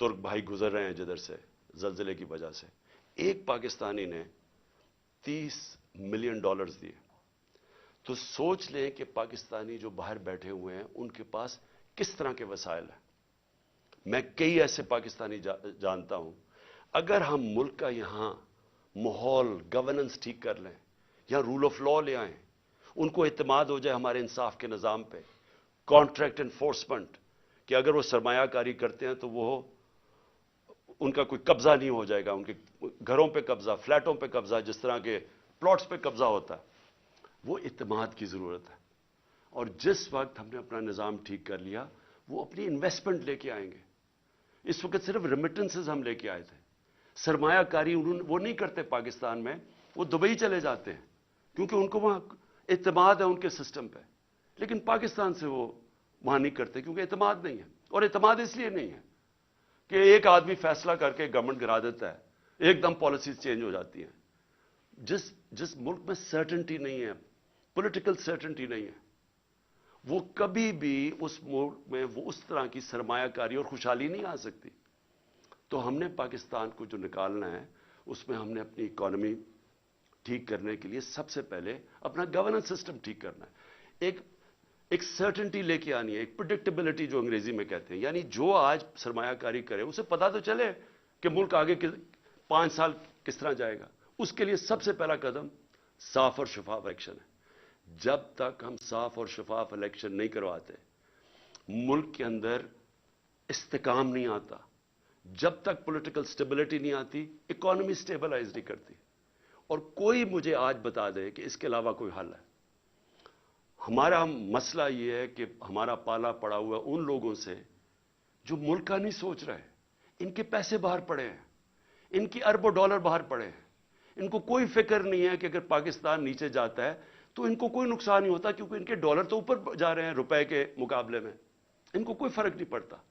तुर्क भाई गुजर रहे हैं जिधर से जलजिले की वजह से, एक पाकिस्तानी ने $30 मिलियन दिए। तो सोच लें कि पाकिस्तानी जो बाहर बैठे हुए हैं उनके पास किस तरह के वसाइल हैं। मैं कई ऐसे पाकिस्तानी जानता हूं। अगर हम मुल्क का यहां माहौल गवर्नेंस ठीक कर लें, यहां रूल ऑफ लॉ ले आएं, उनको इत्मीद हो जाए हमारे इंसाफ के निज़ाम पे, कॉन्ट्रैक्ट एनफोर्समेंट, कि अगर वो सरमायाकारी करते हैं तो वो उनका कोई कब्जा नहीं हो जाएगा, उनके घरों पे कब्जा, फ्लैटों पे कब्जा, जिस तरह के प्लॉट्स पे कब्जा होता है, वो इत्मीद की जरूरत है। और जिस वक्त हमने अपना निज़ाम ठीक कर लिया, वो अपनी इन्वेस्टमेंट लेके आएंगे। इस वक्त सिर्फ रेमिटेंसेस हम लेके आए थे, सरमायाकारी वो नहीं करते पाकिस्तान में, वो दुबई चले जाते हैं क्योंकि उनको वहां इत्मीद है उनके सिस्टम पे। लेकिन पाकिस्तान से वो वहां नहीं करते क्योंकि इत्मीद नहीं है। और इत्मीद इसलिए नहीं है कि एक आदमी फैसला करके गवर्नमेंट गिरा देता है, एकदम पॉलिसीज चेंज हो जाती हैं। जिस मुल्क में सर्टेनिटी नहीं है, पॉलिटिकल सर्टेनिटी नहीं है, वो कभी भी उस मुल्क में वो उस तरह की सरमायाकारी और खुशहाली नहीं आ सकती। तो हमने पाकिस्तान को जो निकालना है, उसमें हमने अपनी इकॉनमी ठीक करने के लिए सबसे पहले अपना गवर्नेंस सिस्टम ठीक करना है। एक सर्टेनिटी लेके आनी है, एक प्रेडिक्टेबिलिटी जो अंग्रेजी में कहते हैं, यानी जो आज सरमायाकारी करे उसे पता तो चले कि मुल्क आगे 5 साल किस तरह जाएगा। उसके लिए सबसे पहला कदम साफ और शफाफ इलेक्शन है। जब तक हम साफ और शफाफ इलेक्शन नहीं करवाते, मुल्क के अंदर इस्तेकाम नहीं आता, जब तक पॉलिटिकल स्टेबिलिटी नहीं आती, इकॉनमी स्टेबलाइज नहीं करती। और कोई मुझे आज बता दे कि इसके अलावा कोई हल है। हमारा मसला यह है कि हमारा पाला पड़ा हुआ उन लोगों से जो मुल्क का नहीं सोच रहे। इनके पैसे बाहर पड़े हैं, इनकी अरबों डॉलर बाहर पड़े हैं, इनको कोई फिक्र नहीं है कि अगर पाकिस्तान नीचे जाता है तो इनको कोई नुकसान नहीं होता, क्योंकि इनके डॉलर तो ऊपर जा रहे हैं रुपए के मुकाबले में, इनको कोई फर्क नहीं पड़ता।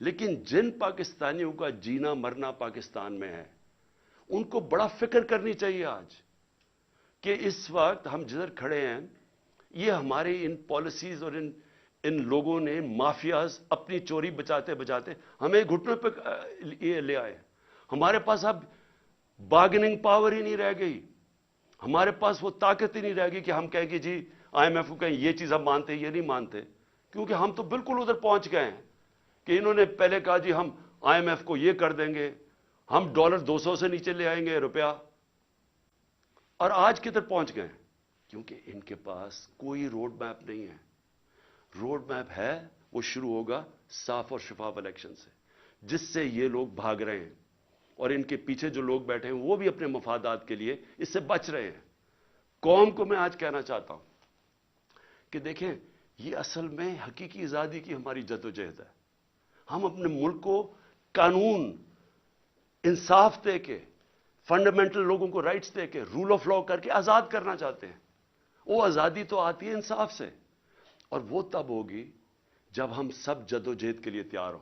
लेकिन जिन पाकिस्तानियों का जीना मरना पाकिस्तान में है, उनको बड़ा फिक्र करनी चाहिए आज कि इस वक्त हम जिधर खड़े हैं, ये हमारे इन पॉलिसीज और इन लोगों ने, माफियाज, अपनी चोरी बचाते बचाते हमें घुटनों पे ये ले आए। हमारे पास अब बार्गेनिंग पावर ही नहीं रह गई, हमारे पास वो ताकत ही नहीं रह गई कि हम कहें कि जी IMF को कहें ये चीज हम मानते, ये नहीं मानते, क्योंकि हम तो बिल्कुल उधर पहुंच गए हैं कि इन्होंने पहले कहा जी हम IMF को ये कर देंगे, हम डॉलर 200 से नीचे ले आएंगे रुपया, और आज किधर पहुंच गए? क्योंकि इनके पास कोई रोड मैप नहीं है। रोड मैप है, वो शुरू होगा साफ और शफाफ इलेक्शन से, जिससे ये लोग भाग रहे हैं और इनके पीछे जो लोग बैठे हैं वो भी अपने मफादात के लिए इससे बच रहे हैं। कौम को मैं आज कहना चाहता हूं कि देखें, ये असल में हकीकी आजादी की हमारी जद्दोजहद है। हम अपने मुल्क को कानून, इंसाफ दे के, फंडामेंटल लोगों को राइट्स दे के, रूल ऑफ लॉ करके आजाद करना चाहते हैं। वो आजादी तो आती है इंसाफ से, और वो तब होगी जब हम सब जद्दोजहद के लिए तैयार हों।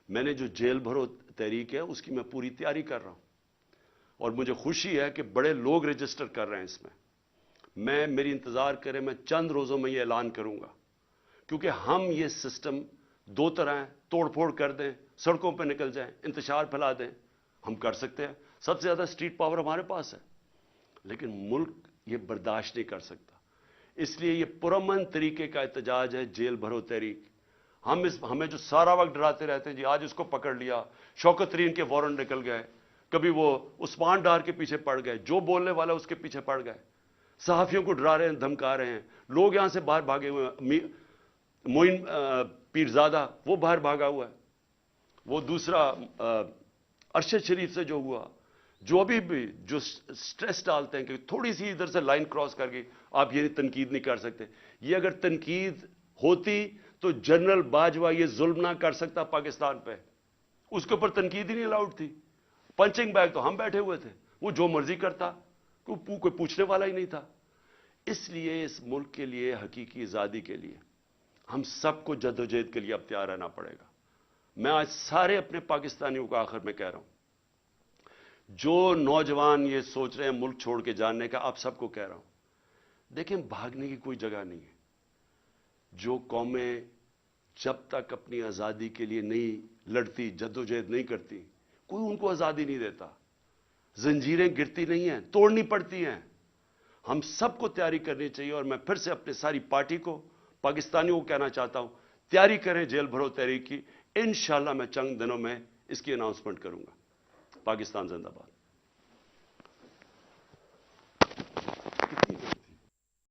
मैंने जो जेल भरो तहरीक है उसकी मैं पूरी तैयारी कर रहा हूं, और मुझे खुशी है कि बड़े लोग रजिस्टर कर रहे हैं इसमें। मेरी इंतजार करें, मैं चंद रोजों में ये ऐलान करूंगा, क्योंकि हम ये सिस्टम दो तरह है, तोड़फोड़ कर दें, सड़कों पर निकल जाएं, इंतशार फैला दें, हम कर सकते हैं। सबसे ज्यादा स्ट्रीट पावर हमारे पास है, लेकिन मुल्क ये बर्दाश्त नहीं कर सकता। इसलिए ये पुरअमन तरीके का एहतजाज है, जेल भरो तहरीक। हमें जो सारा वक्त डराते रहते हैं जी आज इसको पकड़ लिया, शौकत तरीन के वारंट निकल गए, कभी वो उस्मान डार के पीछे पड़ गए, जो बोलने वाला उसके पीछे पड़ गए, सहाफियों को डरा रहे हैं, धमका रहे हैं, लोग यहां से बाहर भागे हुए हैं। मोइन पीरजादा वो बाहर भागा हुआ है, वो दूसरा अरशद शरीफ से जो हुआ, जो अभी भी जो स्ट्रेस डालते हैं कि थोड़ी सी इधर से लाइन क्रॉस करके आप ये तनकीद नहीं कर सकते। ये अगर तनकीद होती तो जनरल बाजवा ये जुल्म ना कर सकता पाकिस्तान पे, उसके ऊपर तनकीद ही नहीं अलाउड थी। पंचिंग बैग तो हम बैठे हुए थे, वो जो मर्जी करता, कोई पूछने वाला ही नहीं था। इसलिए इस मुल्क के लिए, हकीकी आजादी के लिए, हम सबको जद्दोजहद के लिए अब तैयार रहना पड़ेगा। मैं आज सारे अपने पाकिस्तानियों को आखिर में कह रहा हूं, जो नौजवान ये सोच रहे हैं मुल्क छोड़ के जाने का, आप सबको कह रहा हूं, देखें भागने की कोई जगह नहीं है। जो कौमें जब तक अपनी आजादी के लिए नहीं लड़ती, जद्दोजहद नहीं करती, कोई उनको आजादी नहीं देता। जंजीरें गिरती नहीं हैं, तोड़नी पड़ती हैं। हम सबको तैयारी करनी चाहिए। और मैं फिर से अपने सारी पार्टी को, पाकिस्तानियों को कहना चाहता हूं, तैयारी करें जेल भरो तहरीक की। इंशाल्लाह मैं चंद दिनों में इसकी अनाउंसमेंट करूंगा। पाकिस्तान जिंदाबाद।